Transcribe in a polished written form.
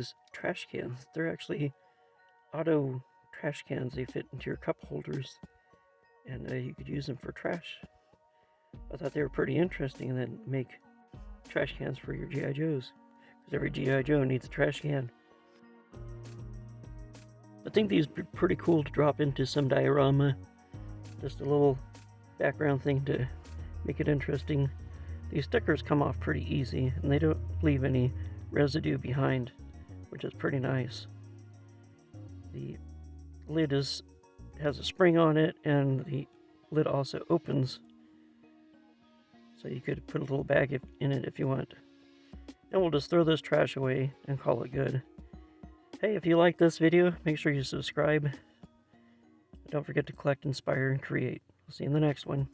these trash cans. They're actually auto trash cans. They fit into your cup holders, and you could use them for trash. I thought they were pretty interesting, and then make trash cans for your G.I. Joes, because every G.I. Joe needs a trash can. I think these would be pretty cool to drop into some diorama. Just a little background thing to make it interesting. These stickers come off pretty easy, and they don't leave any residue behind, which is pretty nice. The lid has a spring on it, and the lid also opens, so you could put a little bag in it if you want. And we'll just throw this trash away and call it good. Hey, if you like this video, make sure you subscribe. Don't forget to collect, inspire, and create. We'll see you in the next one.